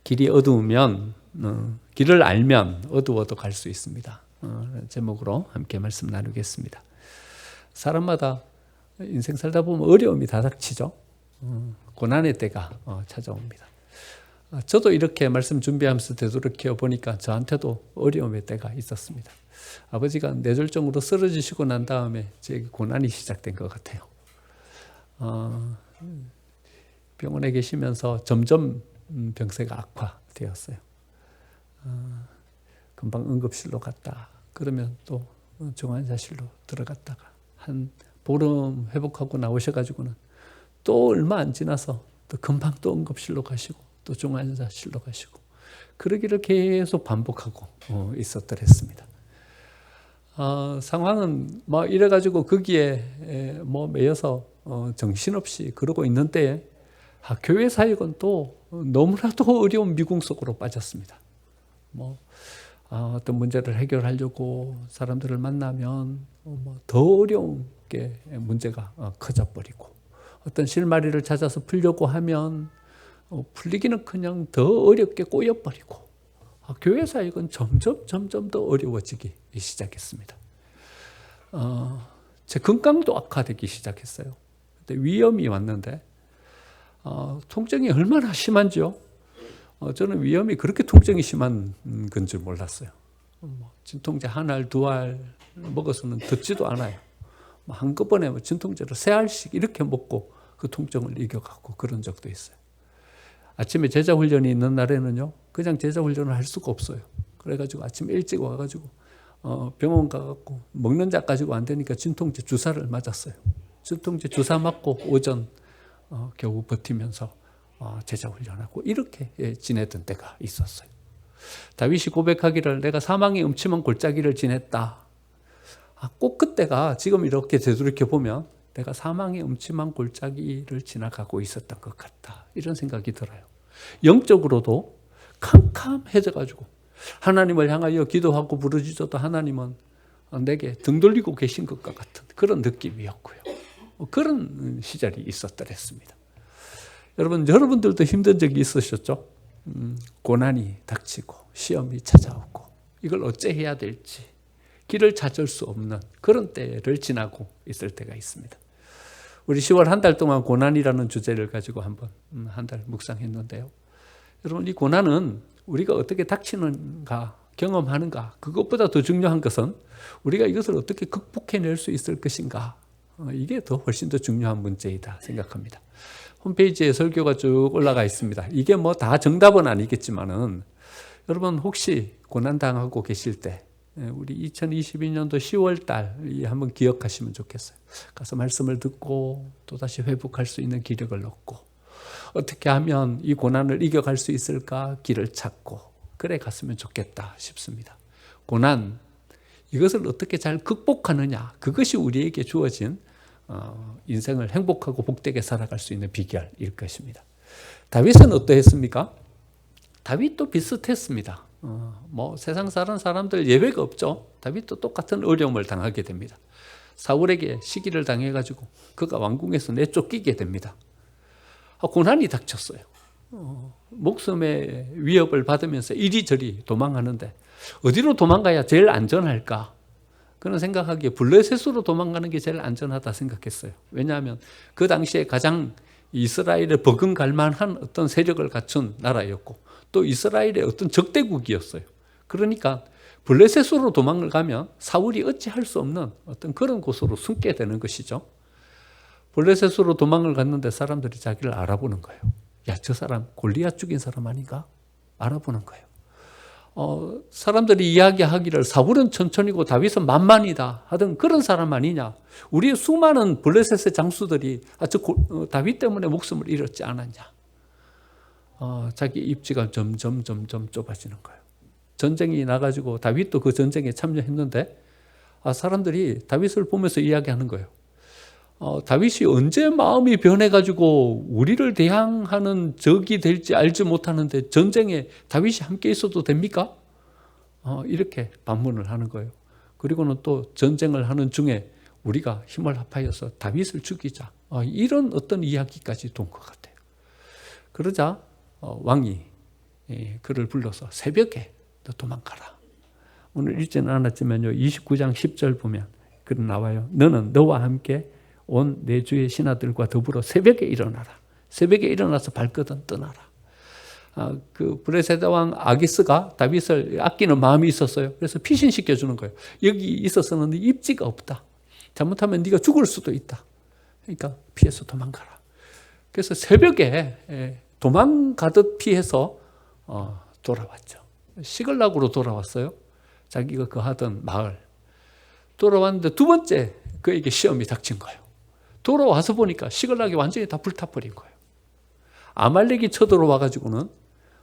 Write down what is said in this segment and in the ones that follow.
길이 어두우면 길을 알면 어두워도 갈 수 있습니다. 제목으로 함께 말씀 나누겠습니다. 사람마다 인생 살다 보면 어려움이 다 닥치죠. 고난의 때가 찾아옵니다. 저도 이렇게 말씀 준비하면서 되돌이켜 보니까 저한테도 어려움의 때가 있었습니다. 아버지가 뇌졸중으로 쓰러지시고 난 다음에 제 고난이 시작된 것 같아요. 병원에 계시면서 점점 병세가 악화되었어요. 금방 응급실로 갔다. 그러면 또 중환자실로 들어갔다가 한 보름 회복하고 나오셔가지고는 또 얼마 안 지나서 또 금방 또 응급실로 가시고 또 중환자실로 가시고 그러기를 계속 반복하고 있었더랬습니다. 상황은 뭐 이래가지고 거기에 뭐 매여서 정신없이 그러고 있는 때에 교회 사역은 또 너무나도 어려운 미궁 속으로 빠졌습니다. 어떤 문제를 해결하려고 사람들을 만나면 더 어려운 게 문제가 커져버리고 어떤 실마리를 찾아서 풀려고 하면 풀리기는 그냥 더 어렵게 꼬여버리고 교회 사역은 점점 더 어려워지기 시작했습니다. 제 건강도 악화되기 시작했어요. 그때 위염이 왔는데 통증이 얼마나 심한지요? 저는 위염이 그렇게 통증이 심한 건 줄 몰랐어요. 진통제 한 알, 두 알 먹어서는 듣지도 않아요. 한꺼번에 진통제를 3알씩 이렇게 먹고 그 통증을 이겨가고 그런 적도 있어요. 아침에 제자훈련이 있는 날에는요, 그냥 제자훈련을 할 수가 없어요. 그래가지고 아침 일찍 와가지고 병원 가갖고 먹는 약 가지고 안 되니까 진통제 주사를 맞았어요. 진통제 주사 맞고 오전 겨우 버티면서 제자훈련하고 이렇게 지내던 때가 있었어요. 다윗이 고백하기를 내가 사망의 음침한 골짜기를 지냈다. 꼭 그때가 지금 이렇게 되돌이켜 보면 내가 사망의 음침한 골짜기를 지나가고 있었던 것 같다. 이런 생각이 들어요. 영적으로도 캄캄해져가지고 하나님을 향하여 기도하고 부르짖어도 하나님은 내게 등 돌리고 계신 것과 같은 그런 느낌이었고요. 그런 시절이 있었더랬습니다. 여러분들도 힘든 적이 있으셨죠? 고난이 닥치고 시험이 찾아오고 이걸 어째 해야 될지 길을 찾을 수 없는 그런 때를 지나고 있을 때가 있습니다. 우리 10월 한 달 동안 고난이라는 주제를 가지고 한번 한 달 묵상했는데요. 여러분, 이 고난은 우리가 어떻게 닥치는가, 경험하는가, 그것보다 더 중요한 것은 우리가 이것을 어떻게 극복해낼 수 있을 것인가, 이게 더 훨씬 더 중요한 문제이다 생각합니다. 홈페이지에 설교가 쭉 올라가 있습니다. 이게 뭐 다 정답은 아니겠지만은 여러분 혹시 고난당하고 계실 때 우리 2022년도 10월 달 한번 기억하시면 좋겠어요. 가서 말씀을 듣고 또다시 회복할 수 있는 기력을 얻고 어떻게 하면 이 고난을 이겨갈 수 있을까 길을 찾고 그래 갔으면 좋겠다 싶습니다. 고난, 이것을 어떻게 잘 극복하느냐, 그것이 우리에게 주어진 인생을 행복하고 복되게 살아갈 수 있는 비결일 것입니다. 다윗은 어떠했습니까? 다윗도 비슷했습니다. 세상 사는 사람들 예외가 없죠. 다윗도 똑같은 어려움을 당하게 됩니다. 사울에게 시기를 당해가지고 그가 왕궁에서 내쫓기게 됩니다. 고난이 닥쳤어요. 목숨의 위협을 받으면서 이리저리 도망하는데 어디로 도망가야 제일 안전할까? 그런 생각하기에 블레셋으로 도망가는 게 제일 안전하다 생각했어요. 왜냐하면 그 당시에 가장 이스라엘에 버금갈 만한 어떤 세력을 갖춘 나라였고 또 이스라엘의 어떤 적대국이었어요. 그러니까 블레셋으로 도망을 가면 사울이 어찌할 수 없는 어떤 그런 곳으로 숨게 되는 것이죠. 블레셋으로 도망을 갔는데 사람들이 자기를 알아보는 거예요. 야, 저 사람 골리앗 죽인 사람 아닌가? 알아보는 거예요. 사람들이 이야기하기를 사울은 천천히고 다윗은 만만이다 하던 그런 사람 아니냐. 우리의 수많은 블레셋의 장수들이 다윗 때문에 목숨을 잃었지 않았냐. 자기 입지가 점점 좁아지는 거예요. 전쟁이 나가지고 다윗도 그 전쟁에 참여했는데 사람들이 다윗을 보면서 이야기하는 거예요. 다윗이 언제 마음이 변해가지고 우리를 대항하는 적이 될지 알지 못하는데 전쟁에 다윗이 함께 있어도 됩니까? 이렇게 반문을 하는 거예요. 그리고는 또 전쟁을 하는 중에 우리가 힘을 합하여서 다윗을 죽이자. 이런 어떤 이야기까지 돈 것 같아요. 그러자 왕이 그를 불러서 새벽에 너 도망가라. 오늘 읽지는 않았지만요. 29장 10절 보면 글 나와요. 너는 너와 함께 온 내 주의 신하들과 더불어 새벽에 일어나라. 새벽에 일어나서 발걸음 떠나라. 그 브레세다 왕 아기스가 다윗을 아끼는 마음이 있었어요. 그래서 피신시켜 주는 거예요. 여기 있어서는 입지가 없다. 잘못하면 네가 죽을 수도 있다. 그러니까 피해서 도망가라. 그래서 새벽에 도망가듯 피해서 돌아왔죠. 시글락으로 돌아왔어요. 자기가 거하던 마을. 돌아왔는데 두 번째 그에게 시험이 닥친 거예요. 돌아와서 보니까 시글락이 완전히 다 불타버린 거예요. 아말렉이 쳐들어와가지고는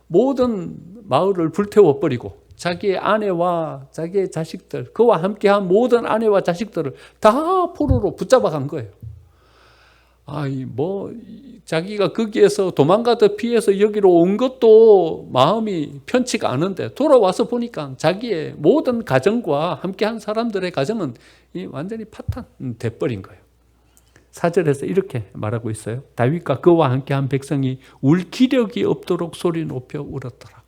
모든 마을을 불태워버리고 자기의 아내와 자기의 자식들, 그와 함께한 모든 아내와 자식들을 다 포로로 붙잡아 간 거예요. 자기가 거기에서 도망가듯 피해서 여기로 온 것도 마음이 편치가 않은데 돌아와서 보니까 자기의 모든 가정과 함께한 사람들의 가정은 완전히 파탄돼 버린 거예요. 4절에서 이렇게 말하고 있어요. 다윗과 그와 함께한 백성이 울 기력이 없도록 소리 높여 울었더라.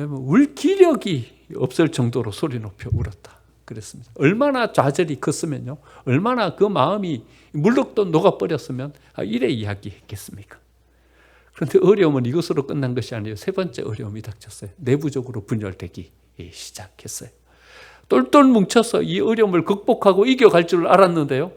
울 기력이 없을 정도로 소리 높여 울었다. 그랬습니다. 얼마나 좌절이 컸으면요. 얼마나 그 마음이 물럭도 녹아버렸으면 이래 이야기했겠습니까? 그런데 어려움은 이것으로 끝난 것이 아니에요. 세 번째 어려움이 닥쳤어요. 내부적으로 분열되기 시작했어요. 똘똘 뭉쳐서 이 어려움을 극복하고 이겨갈 줄 알았는데요.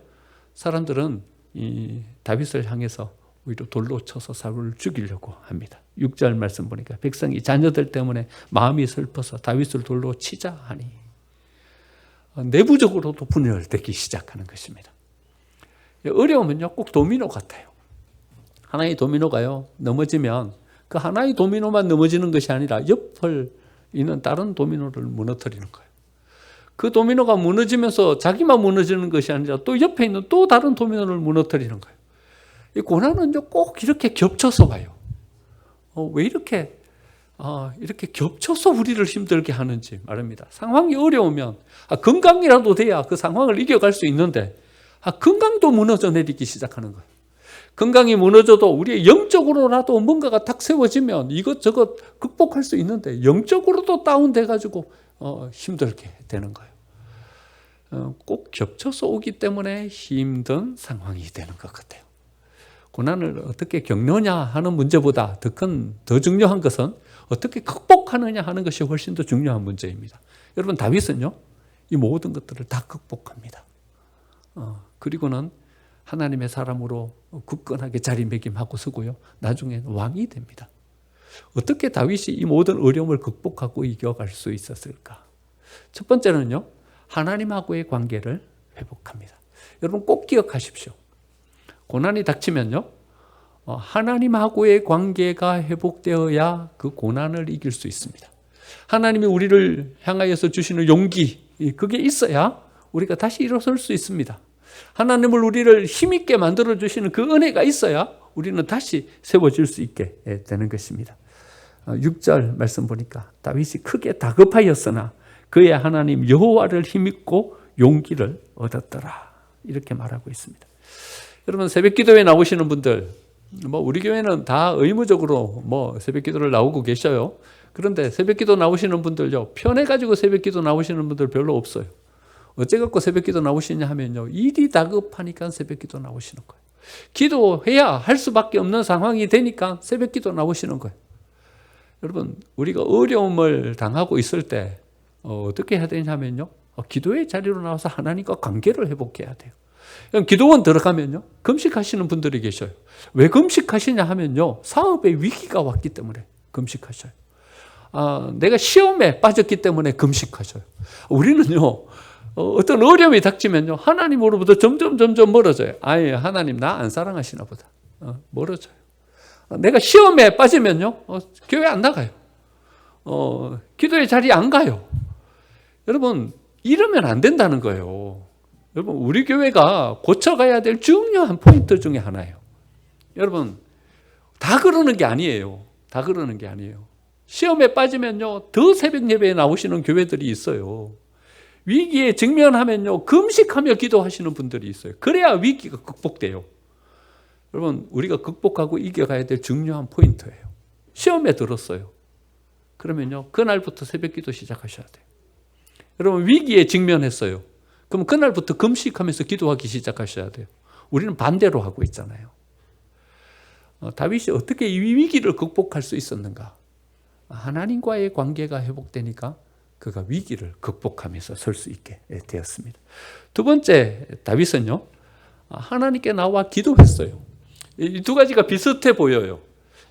사람들은 이 다윗을 향해서 오히려 돌로 쳐서 사울을 죽이려고 합니다. 6절 말씀 보니까 백성이 자녀들 때문에 마음이 슬퍼서 다윗을 돌로 치자 하니 내부적으로도 분열되기 시작하는 것입니다. 어려우면요 꼭 도미노 같아요. 하나의 도미노가요 넘어지면 그 하나의 도미노만 넘어지는 것이 아니라 옆을 있는 다른 도미노를 무너뜨리는 거예요. 그 도미노가 무너지면서 자기만 무너지는 것이 아니라 또 옆에 있는 또 다른 도미노를 무너뜨리는 거예요. 이 고난은요 꼭 이렇게 겹쳐서 와요. 왜 이렇게 겹쳐서 우리를 힘들게 하는지 말입니다. 상황이 어려우면 건강이라도 돼야 그 상황을 이겨갈 수 있는데 건강도 무너져 내리기 시작하는 거예요. 건강이 무너져도 우리의 영적으로라도 뭔가가 탁 세워지면 이것저것 극복할 수 있는데 영적으로도 다운돼가지고 힘들게 되는 거예요. 꼭 겹쳐서 오기 때문에 힘든 상황이 되는 것 같아요. 고난을 어떻게 겪느냐 하는 문제보다 더 중요한 것은 어떻게 극복하느냐 하는 것이 훨씬 더 중요한 문제입니다. 여러분 다윗은요 이 모든 것들을 다 극복합니다. 그리고는 하나님의 사람으로 굳건하게 자리매김하고 서고요. 나중에는 왕이 됩니다. 어떻게 다윗이 이 모든 어려움을 극복하고 이겨갈 수 있었을까? 첫 번째는요. 하나님하고의 관계를 회복합니다. 여러분 꼭 기억하십시오. 고난이 닥치면요. 하나님하고의 관계가 회복되어야 그 고난을 이길 수 있습니다. 하나님이 우리를 향하여서 주시는 용기, 그게 있어야 우리가 다시 일어설 수 있습니다. 하나님을 우리를 힘있게 만들어주시는 그 은혜가 있어야 우리는 다시 세워질 수 있게 되는 것입니다. 6절 말씀 보니까 다윗이 크게 다급하였으나 그의 하나님 여호와를 힘입고 용기를 얻었더라. 이렇게 말하고 있습니다. 여러분 새벽기도에 나오시는 분들, 우리 교회는 다 의무적으로 새벽기도를 나오고 계셔요. 그런데 새벽기도 나오시는 분들요, 편해가지고 새벽기도 나오시는 분들 별로 없어요. 어째갖고 새벽기도 나오시냐 하면요, 일이 다급하니까 새벽기도 나오시는 거예요. 기도해야 할 수밖에 없는 상황이 되니까 새벽기도 나오시는 거예요. 여러분 우리가 어려움을 당하고 있을 때 어떻게 해야 되냐면요, 기도의 자리로 나와서 하나님과 관계를 회복해야 돼요. 기도원 들어가면요 금식하시는 분들이 계셔요. 왜 금식하시냐 하면요, 사업에 위기가 왔기 때문에 금식하셔요. 내가 시험에 빠졌기 때문에 금식하셔요. 우리는요 어떤 어려움이 닥치면요 하나님으로부터 점점 멀어져요. 하나님 나 안 사랑하시나 보다. 멀어져요. 내가 시험에 빠지면요 교회 안 나가요. 기도의 자리에 안 가요. 여러분 이러면 안 된다는 거예요. 여러분 우리 교회가 고쳐가야 될 중요한 포인트 중에 하나예요. 여러분 다 그러는 게 아니에요. 다 그러는 게 아니에요. 시험에 빠지면요 더 새벽 예배에 나오시는 교회들이 있어요. 위기에 직면하면요 금식하며 기도하시는 분들이 있어요. 그래야 위기가 극복돼요. 여러분 우리가 극복하고 이겨가야 될 중요한 포인트예요. 시험에 들었어요. 그러면요, 그날부터 새벽기도 시작하셔야 돼요. 여러분, 위기에 직면했어요. 그럼 그날부터 금식하면서 기도하기 시작하셔야 돼요. 우리는 반대로 하고 있잖아요. 다윗이 어떻게 이 위기를 극복할 수 있었는가? 하나님과의 관계가 회복되니까 그가 위기를 극복하면서 설 수 있게 되었습니다. 두 번째, 다윗은요, 하나님께 나와 기도했어요. 이 두 가지가 비슷해 보여요.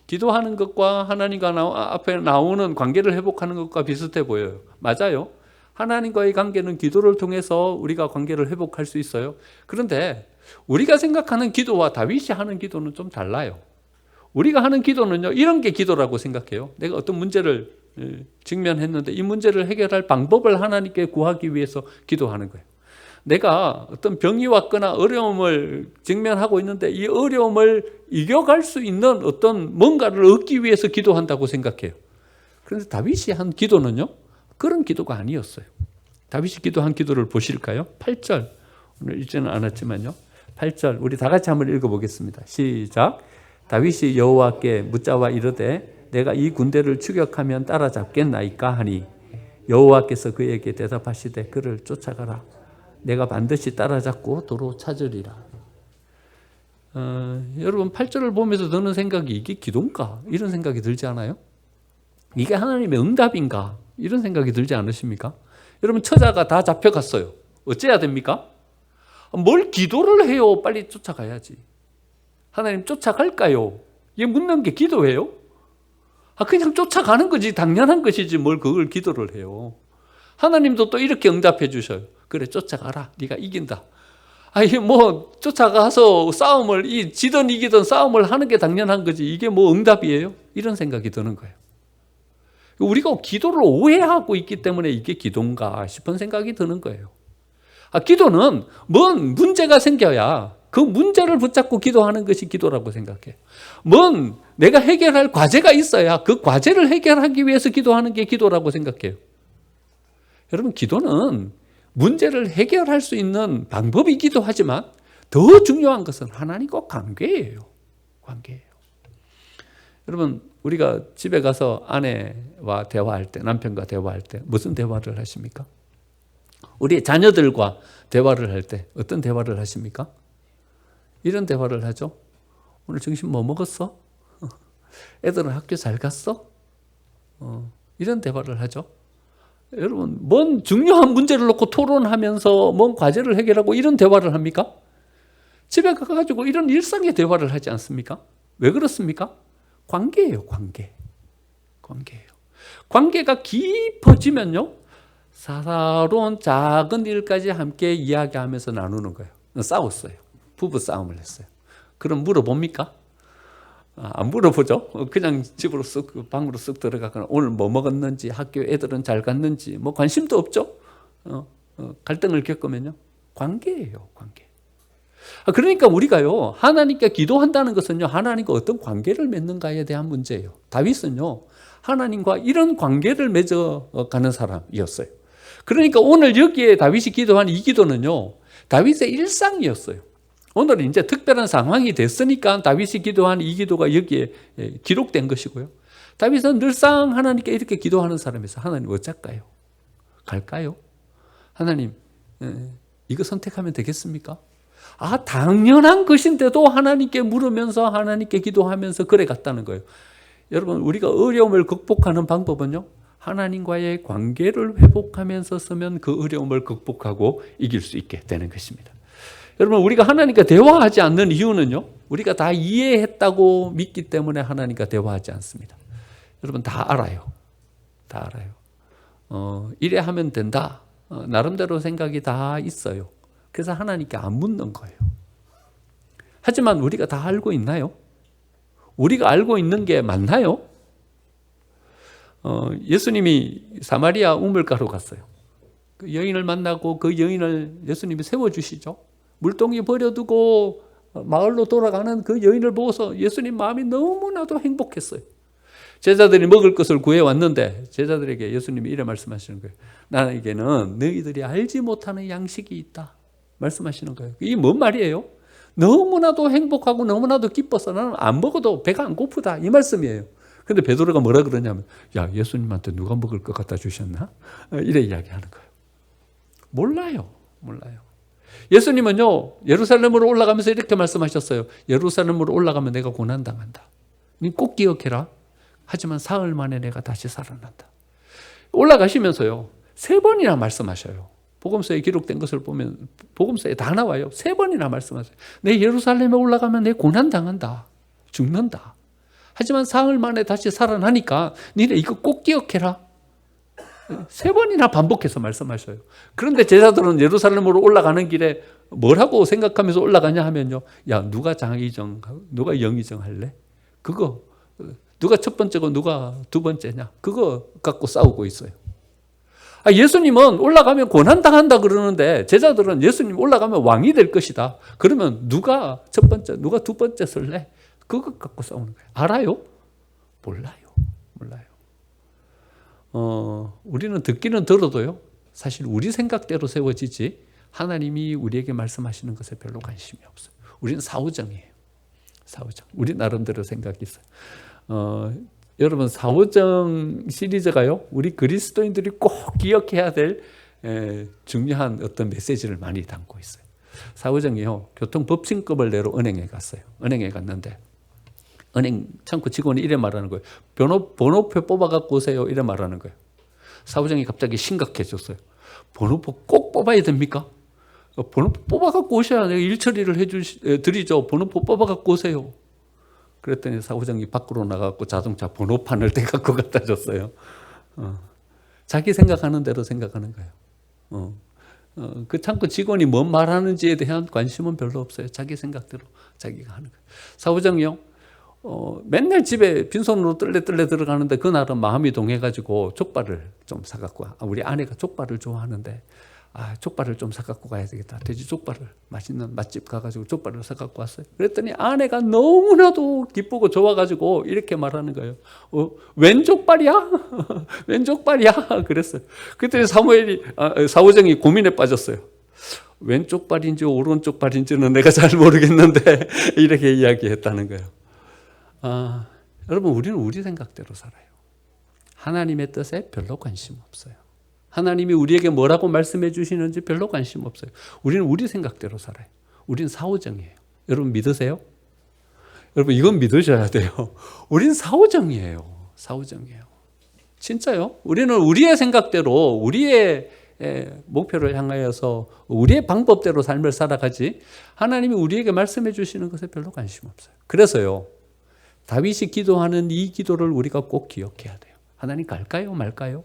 기도하는 것과 하나님과 앞에 나오는 관계를 회복하는 것과 비슷해 보여요. 맞아요. 하나님과의 관계는 기도를 통해서 우리가 관계를 회복할 수 있어요. 그런데 우리가 생각하는 기도와 다윗이 하는 기도는 좀 달라요. 우리가 하는 기도는요, 이런 게 기도라고 생각해요. 내가 어떤 문제를 직면했는데 이 문제를 해결할 방법을 하나님께 구하기 위해서 기도하는 거예요. 내가 어떤 병이 왔거나 어려움을 직면하고 있는데 이 어려움을 이겨갈 수 있는 어떤 뭔가를 얻기 위해서 기도한다고 생각해요. 그런데 다윗이 한 기도는요, 그런 기도가 아니었어요. 다윗이 기도한 기도를 보실까요? 8절. 오늘 읽지는 않았지만요. 8절 우리 다 같이 한번 읽어보겠습니다. 시작. 다윗이 여호와께 묻자와 이르되 내가 이 군대를 추격하면 따라잡겠나이까 하니 여호와께서 그에게 대답하시되 그를 쫓아가라. 내가 반드시 따라잡고 도로 찾으리라. 여러분 8절을 보면서 드는 생각이 이게 기도인가? 이런 생각이 들지 않아요? 이게 하나님의 응답인가? 이런 생각이 들지 않으십니까? 여러분 처자가 다 잡혀갔어요. 어째야 됩니까? 뭘 기도를 해요? 빨리 쫓아가야지. 하나님 쫓아갈까요? 이게 묻는 게 기도예요? 그냥 쫓아가는 거지. 당연한 것이지 뭘 그걸 기도를 해요. 하나님도 또 이렇게 응답해 주셔요. 그래 쫓아가라. 네가 이긴다. 이게 뭐 쫓아가서 싸움을 지든 이기든 싸움을 하는 게 당연한 거지. 이게 뭐 응답이에요? 이런 생각이 드는 거예요. 우리가 기도를 오해하고 있기 때문에 이게 기도인가 싶은 생각이 드는 거예요. 기도는 뭔 문제가 생겨야 그 문제를 붙잡고 기도하는 것이 기도라고 생각해요. 뭔 내가 해결할 과제가 있어야 그 과제를 해결하기 위해서 기도하는 게 기도라고 생각해요. 여러분 기도는 문제를 해결할 수 있는 방법이기도 하지만 더 중요한 것은 하나님과 관계예요. 관계예요. 여러분 우리가 집에 가서 아내와 대화할 때, 남편과 대화할 때 무슨 대화를 하십니까? 우리 자녀들과 대화를 할 때 어떤 대화를 하십니까? 이런 대화를 하죠. 오늘 점심 뭐 먹었어? 애들은 학교 잘 갔어? 이런 대화를 하죠. 여러분 뭔 중요한 문제를 놓고 토론하면서 뭔 과제를 해결하고 이런 대화를 합니까? 집에 가가지고 이런 일상의 대화를 하지 않습니까? 왜 그렇습니까? 관계예요. 관계예요. 관계가 깊어지면요 사사로운 작은 일까지 함께 이야기하면서 나누는 거예요. 싸웠어요. 부부 싸움을 했어요. 그럼 물어봅니까? 안 물어보죠. 그냥 집으로 방으로 쓱 들어가거나 오늘 뭐 먹었는지, 학교 애들은 잘 갔는지 뭐 관심도 없죠. 갈등을 겪으면요 관계예요. 관계. 그러니까 우리가요 하나님께 기도한다는 것은요 하나님과 어떤 관계를 맺는가에 대한 문제예요. 다윗은요 하나님과 이런 관계를 맺어가는 사람이었어요. 그러니까 오늘 여기에 다윗이 기도한 이 기도는요 다윗의 일상이었어요. 오늘은 이제 특별한 상황이 됐으니까 다윗이 기도한 이 기도가 여기에 기록된 것이고요. 다윗은 늘상 하나님께 이렇게 기도하는 사람이어서 하나님 어쩔까요? 갈까요? 하나님 이거 선택하면 되겠습니까? 당연한 것인데도 하나님께 물으면서 하나님께 기도하면서 그래 갔다는 거예요. 여러분 우리가 어려움을 극복하는 방법은요 하나님과의 관계를 회복하면서 쓰면 그 어려움을 극복하고 이길 수 있게 되는 것입니다. 여러분 우리가 하나님과 대화하지 않는 이유는요 우리가 다 이해했다고 믿기 때문에 하나님과 대화하지 않습니다. 여러분 다 알아요. 다 알아요. 이래 하면 된다. 나름대로 생각이 다 있어요. 그래서 하나님께 안 묻는 거예요. 하지만 우리가 다 알고 있나요? 우리가 알고 있는 게 맞나요? 예수님이 사마리아 우물가로 갔어요. 그 여인을 만나고 그 여인을 예수님이 세워주시죠. 물동이 버려두고 마을로 돌아가는 그 여인을 보고서 예수님 마음이 너무나도 행복했어요. 제자들이 먹을 것을 구해왔는데 제자들에게 예수님이 이래 말씀하시는 거예요. 나에게는 너희들이 알지 못하는 양식이 있다. 말씀하시는 거예요. 이게 뭔 말이에요? 너무나도 행복하고 너무나도 기뻐서 나는 안 먹어도 배가 안 고프다. 이 말씀이에요. 근데 베드로가 뭐라 그러냐면, 야, 예수님한테 누가 먹을 것 갖다 주셨나? 이래 이야기하는 거예요. 몰라요. 예수님은요, 예루살렘으로 올라가면서 이렇게 말씀하셨어요. 예루살렘으로 올라가면 내가 고난당한다. 니 꼭 기억해라. 하지만 사흘 만에 내가 다시 살아난다. 올라가시면서요, 3번이나 말씀하셔요. 복음서에 기록된 것을 보면 복음서에 다 나와요. 3번이나 말씀하세요. 내 예루살렘에 올라가면 내 고난당한다. 죽는다. 하지만 사흘 만에 다시 살아나니까 니네 이거 꼭 기억해라. 3번이나 반복해서 말씀하셔요. 그런데 제자들은 예루살렘으로 올라가는 길에 뭐라고 생각하면서 올라가냐 하면요, 야, 누가 장의정, 누가 영의정 할래? 그거 누가 첫 번째고 누가 두 번째냐? 그거 갖고 싸우고 있어요. 예수님은 올라가면 고난당한다 그러는데 제자들은 예수님 올라가면 왕이 될 것이다. 그러면 누가 첫 번째, 누가 두 번째 설래? 그것 갖고 싸우는 거예요. 알아요? 몰라요. 우리는 듣기는 들어도요, 사실 우리 생각대로 세워지지 하나님이 우리에게 말씀하시는 것에 별로 관심이 없어요. 우리는 사후정이에요. 우리 나름대로 생각이 있어요. 여러분, 사후정 시리즈가요, 우리 그리스도인들이 꼭 기억해야 될 중요한 어떤 메시지를 많이 담고 있어요. 사후정이요, 교통법신급을 내러 은행에 갔어요. 은행에 갔는데 은행 창구 직원이 이래 말하는 거예요. 번호표 뽑아갖고 오세요. 이래 말하는 거예요. 사후정이 갑자기 심각해졌어요. 번호표 꼭 뽑아야 됩니까? 번호표 뽑아갖고 오셔야 내가 일 처리를 드리죠. 번호표 뽑아갖고 오세요. 그랬더니 사후정이 밖으로 나가고 자동차 번호판을 떼갖고 갖다 줬어요. 자기 생각하는 대로 생각하는 거예요. 그 창구 직원이 뭔 말하는지에 대한 관심은 별로 없어요. 자기 생각대로 자기가 하는 거예요. 사후정이요, 맨날 집에 빈손으로 뜰레 들어가는데 그날은 마음이 동해가지고 족발을 좀 사갖고, 우리 아내가 족발을 좋아하는데, 족발을 좀 사갖고 가야 되겠다. 돼지 족발을, 맛있는 맛집 가가지고 족발을 사갖고 왔어요. 그랬더니 아내가 너무나도 기쁘고 좋아가지고 이렇게 말하는 거예요. 웬 족발이야? 웬 족발이야? 그랬어요. 그랬더니 사후정이 고민에 빠졌어요. 왼쪽 발인지 오른쪽 발인지는 내가 잘 모르겠는데 이렇게 이야기했다는 거예요. 여러분, 우리는 우리 생각대로 살아요. 하나님의 뜻에 별로 관심 없어요. 하나님이 우리에게 뭐라고 말씀해 주시는지 별로 관심 없어요. 우리는 우리 생각대로 살아요. 우리는 사후정이에요. 여러분 믿으세요? 여러분, 이건 믿으셔야 돼요. 우리는 사후정이에요. 진짜요? 우리는 우리의 생각대로, 우리의 목표를 향하여서 우리의 방법대로 삶을 살아가지 하나님이 우리에게 말씀해 주시는 것에 별로 관심 없어요. 그래서요, 다윗이 기도하는 이 기도를 우리가 꼭 기억해야 돼요. 하나님 갈까요 말까요?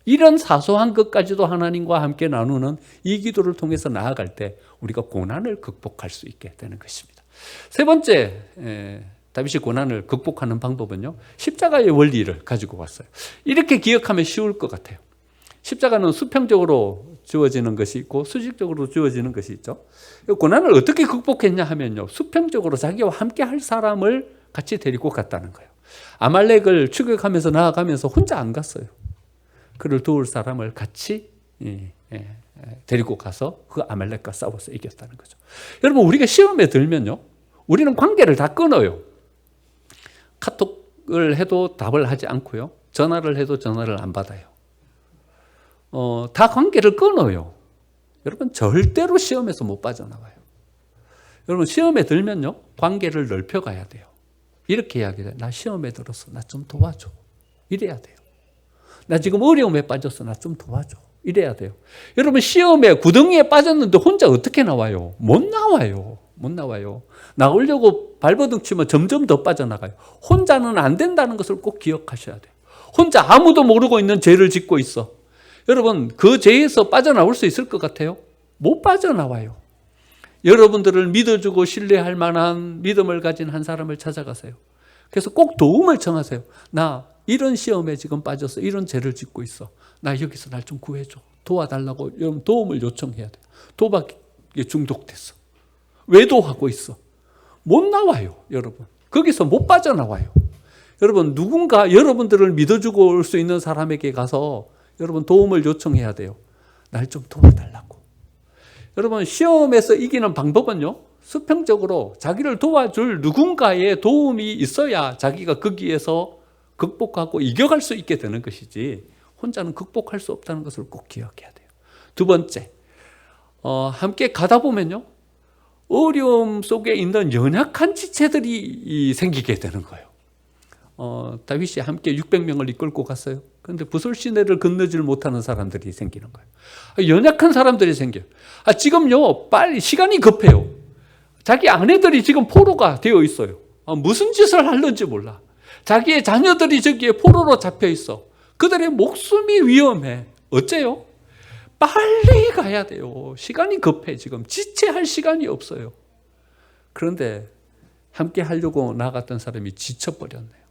이런 사소한 것까지도 하나님과 함께 나누는 이 기도를 통해서 나아갈 때 우리가 고난을 극복할 수 있게 되는 것입니다. 세 번째, 다윗이 고난을 극복하는 방법은요, 십자가의 원리를 가지고 왔어요. 이렇게 기억하면 쉬울 것 같아요. 십자가는 수평적으로 주어지는 것이 있고 수직적으로 주어지는 것이 있죠. 고난을 어떻게 극복했냐 하면요, 수평적으로 자기와 함께 할 사람을 같이 데리고 갔다는 거예요. 아말렉을 추격하면서 나아가면서 혼자 안 갔어요. 그를 도울 사람을 같이 데리고 가서 그 아말렉과 싸워서 이겼다는 거죠. 여러분, 우리가 시험에 들면요, 우리는 관계를 다 끊어요. 카톡을 해도 답을 하지 않고요, 전화를 해도 전화를 안 받아요. 다 관계를 끊어요. 여러분, 절대로 시험에서 못 빠져나와요. 여러분, 시험에 들면요, 관계를 넓혀가야 돼요. 이렇게 이야기해요. 나 시험에 들었어. 나 좀 도와줘. 이래야 돼요. 나 지금 어려움에 빠졌어. 나 좀 도와줘. 이래야 돼요. 여러분, 시험에 구덩이에 빠졌는데 혼자 어떻게 나와요? 못 나와요. 나오려고 발버둥 치면 점점 더 빠져나가요. 혼자는 안 된다는 것을 꼭 기억하셔야 돼요. 혼자 아무도 모르고 있는 죄를 짓고 있어. 여러분, 그 죄에서 빠져나올 수 있을 것 같아요? 못 빠져나와요. 여러분들을 믿어주고 신뢰할 만한 믿음을 가진 한 사람을 찾아가세요. 그래서 꼭 도움을 청하세요. 나 이런 시험에 지금 빠져서 이런 죄를 짓고 있어. 나 여기서 날 좀 구해줘. 도와달라고 여러분 도움을 요청해야 돼요. 도박에 중독됐어. 외도하고 있어. 못 나와요, 여러분. 거기서 못 빠져나와요. 여러분, 누군가 여러분들을 믿어주고 올 수 있는 사람에게 가서 여러분 도움을 요청해야 돼요. 날 좀 도와달라고. 여러분, 시험에서 이기는 방법은요, 수평적으로 자기를 도와줄 누군가의 도움이 있어야 자기가 거기에서 극복하고 이겨갈 수 있게 되는 것이지 혼자는 극복할 수 없다는 것을 꼭 기억해야 돼요. 두 번째, 함께 가다 보면요, 어려움 속에 있는 연약한 지체들이 생기게 되는 거예요. 다윗이 함께 600명을 이끌고 갔어요. 그런데 부솔 시내를 건너질 못하는 사람들이 생기는 거예요. 연약한 사람들이 생겨요. 지금요, 빨리 시간이 급해요. 자기 아내들이 지금 포로가 되어 있어요. 무슨 짓을 하는지 몰라. 자기의 자녀들이 저기에 포로로 잡혀 있어. 그들의 목숨이 위험해. 어째요? 빨리 가야 돼요. 시간이 급해. 지금 지체할 시간이 없어요. 그런데 함께 하려고 나갔던 사람이 지쳐버렸네요.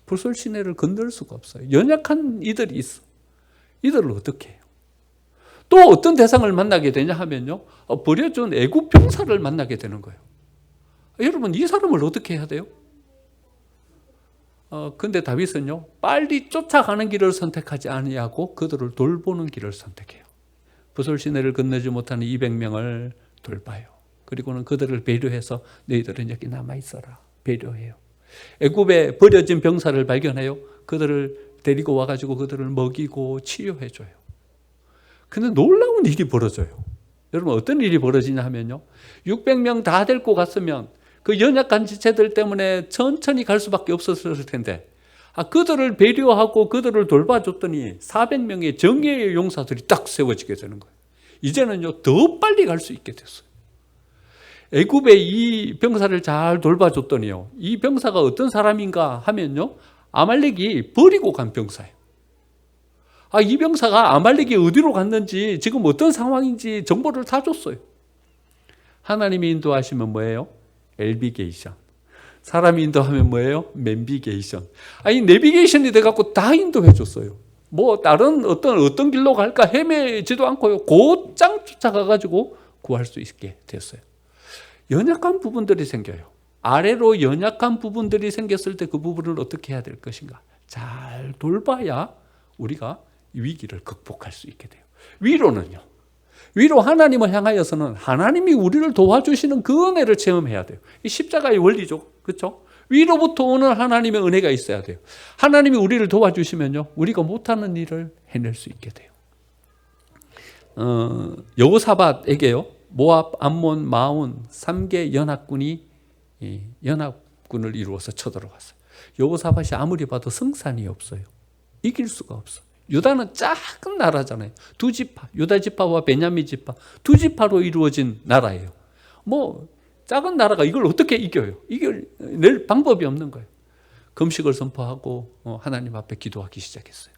불솔 시내를 건널 수가 없어요. 연약한 이들이 있어. 이들을 어떻게 해요? 또 어떤 대상을 만나게 되냐 하면요, 버려준 애굽 병사를 만나게 되는 거예요. 여러분, 이 사람을 어떻게 해야 돼요? 근데 다윗은요, 빨리 쫓아가는 길을 선택하지 아니하고 그들을 돌보는 길을 선택해요. 부솔 시내를 건너지 못하는 200명을 돌봐요. 그리고는 그들을 배려해서 너희들은 여기 남아 있어라. 배려해요. 애굽에 버려진 병사를 발견해요. 그들을 데리고 와가지고 그들을 먹이고 치료해줘요. 근데 놀라운 일이 벌어져요. 여러분, 어떤 일이 벌어지냐 하면요, 600명 다 데리고 갔으면 그 연약한 지체들 때문에 천천히 갈 수밖에 없었을 텐데, 그들을 배려하고 그들을 돌봐줬더니 400명의 정예의 용사들이 딱 세워지게 되는 거예요. 이제는요, 더 빨리 갈 수 있게 됐어요. 애굽의 이 병사를 잘 돌봐줬더니요, 이 병사가 어떤 사람인가 하면요, 아말렉이 버리고 간 병사예요. 이 병사가 아말렉이 어디로 갔는지, 지금 어떤 상황인지 정보를 다 줬어요. 하나님이 인도하시면 뭐예요? 엘비게이션. 사람이 인도하면 뭐예요? 맨비게이션. 이 내비게이션이 돼갖고 다 인도해 줬어요. 뭐 다른 어떤 길로 갈까 헤매지도 않고요, 곧장 쫓아가가지고 구할 수 있게 됐어요. 연약한 부분들이 생겨요. 아래로 연약한 부분들이 생겼을 때 그 부분을 어떻게 해야 될 것인가? 잘 돌봐야 우리가 위기를 극복할 수 있게 돼요. 위로는요, 위로 하나님을 향하여서는 하나님이 우리를 도와주시는 그 은혜를 체험해야 돼요. 이 십자가의 원리죠. 그렇죠? 위로부터 오는 하나님의 은혜가 있어야 돼요. 하나님이 우리를 도와주시면요, 우리가 못하는 일을 해낼 수 있게 돼요. 여호사밧에게요, 모압, 암몬, 마온 3개 연합군이 연합군을 이루어서 쳐들어갔어요. 여호사밧이 아무리 봐도 승산이 없어요. 이길 수가 없어. 유다는 작은 나라잖아요. 두 지파, 유다 지파와 베냐민 지파, 두 지파로 이루어진 나라예요. 뭐 작은 나라가 이걸 어떻게 이겨요? 이겨낼 방법이 없는 거예요. 금식을 선포하고 하나님 앞에 기도하기 시작했어요.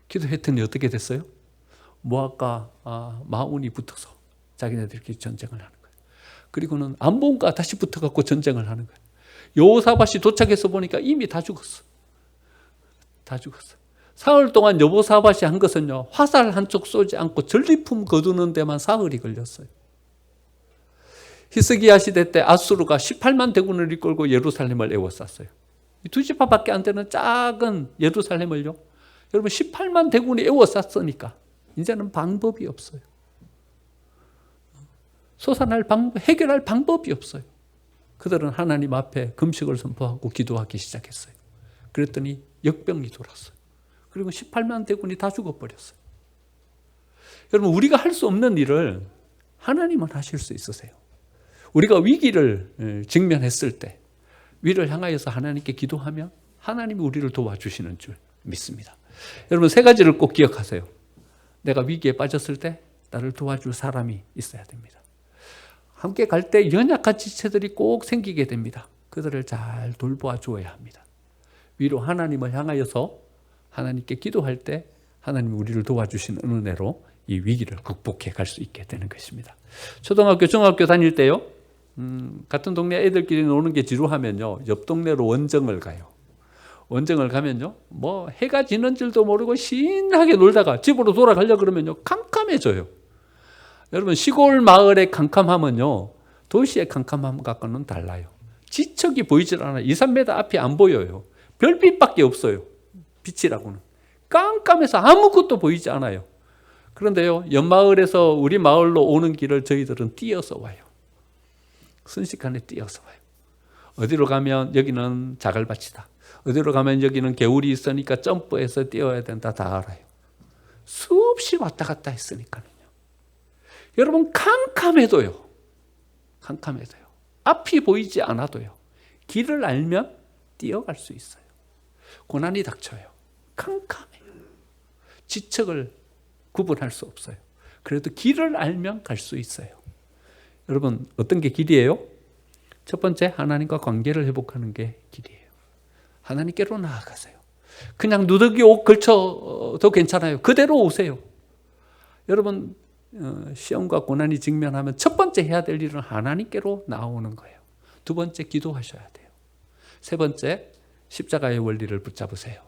기도했더니 어떻게 됐어요? 모압과 마온이 붙어서 자기네들끼리 전쟁을 하는 거예요. 그리고는 암몬과 다시 붙어갖고 전쟁을 하는 거예요. 여호사밧이 도착해서 보니까 이미 다 죽었어. 다 죽었어. 사흘 동안 여호사밧이 한 것은요, 화살 한쪽 쏘지 않고 전리품 거두는 데만 사흘이 걸렸어요. 히스기야 시대 때 아수르가 18만 대군을 이끌고 예루살렘을 에워쌌어요. 이 두 지파밖에 안 되는 작은 예루살렘을요, 여러분 18만 대군이 에워쌌으니까 이제는 방법이 없어요. 해결할 방법이 없어요. 그들은 하나님 앞에 금식을 선포하고 기도하기 시작했어요. 그랬더니 역병이 돌았어요. 그리고 18만 대군이 다 죽어버렸어요. 여러분, 우리가 할 수 없는 일을 하나님은 하실 수 있으세요. 우리가 위기를 직면했을 때 위를 향하여서 하나님께 기도하면 하나님이 우리를 도와주시는 줄 믿습니다. 여러분, 세 가지를 꼭 기억하세요. 내가 위기에 빠졌을 때 나를 도와줄 사람이 있어야 됩니다. 함께 갈 때 연약한 지체들이 꼭 생기게 됩니다. 그들을 잘 돌보아 주어야 합니다. 위로 하나님을 향하여서 하나님께 기도할 때 하나님이 우리를 도와주시는 은혜로 이 위기를 극복해 갈 수 있게 되는 것입니다. 초등학교, 중학교 다닐 때요, 같은 동네 애들끼리 노는 게 지루하면요, 옆 동네로 원정을 가요. 원정을 가면요, 뭐 해가 지는 줄도 모르고 신나게 놀다가 집으로 돌아가려고 그러면요, 캄캄해져요. 여러분, 시골 마을의 캄캄함은요, 도시의 캄캄함 갖고는 달라요. 지척이 보이질 않아요. 2, 3m 앞이 안 보여요. 별빛밖에 없어요. 빛이라고는. 깜깜해서 아무것도 보이지 않아요. 그런데요, 옆마을에서 우리 마을로 오는 길을 저희들은 뛰어서 와요. 순식간에 뛰어서 와요. 어디로 가면 여기는 자갈밭이다. 어디로 가면 여기는 개울이 있으니까 점프해서 뛰어야 된다. 다 알아요. 수없이 왔다 갔다 했으니까요. 여러분 캄캄해도요. 앞이 보이지 않아도요. 길을 알면 뛰어갈 수 있어요. 고난이 닥쳐요. 캄캄해요. 지척을 구분할 수 없어요. 그래도 길을 알면 갈 수 있어요. 여러분 어떤 게 길이에요? 첫 번째 하나님과 관계를 회복하는 게 길이에요. 하나님께로 나아가세요. 그냥 누더기 옷 걸쳐도 괜찮아요. 그대로 오세요. 여러분 시험과 고난이 직면하면 첫 번째 해야 될 일은 하나님께로 나오는 거예요. 두 번째 기도하셔야 돼요. 세 번째 십자가의 원리를 붙잡으세요.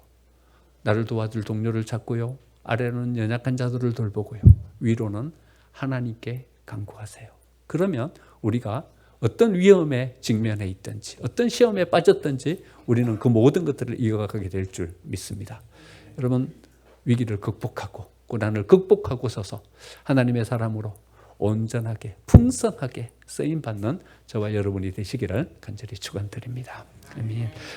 나를 도와줄 동료를 찾고요. 아래로는 연약한 자들을 돌보고요. 위로는 하나님께 간구하세요. 그러면 우리가 어떤 위험에 직면해 있든지 어떤 시험에 빠졌든지 우리는 그 모든 것들을 이어가게 될 줄 믿습니다. 여러분 위기를 극복하고 고난을 극복하고 서서 하나님의 사람으로 온전하게 풍성하게 쓰임받는 저와 여러분이 되시기를 간절히 축원드립니다. 아멘.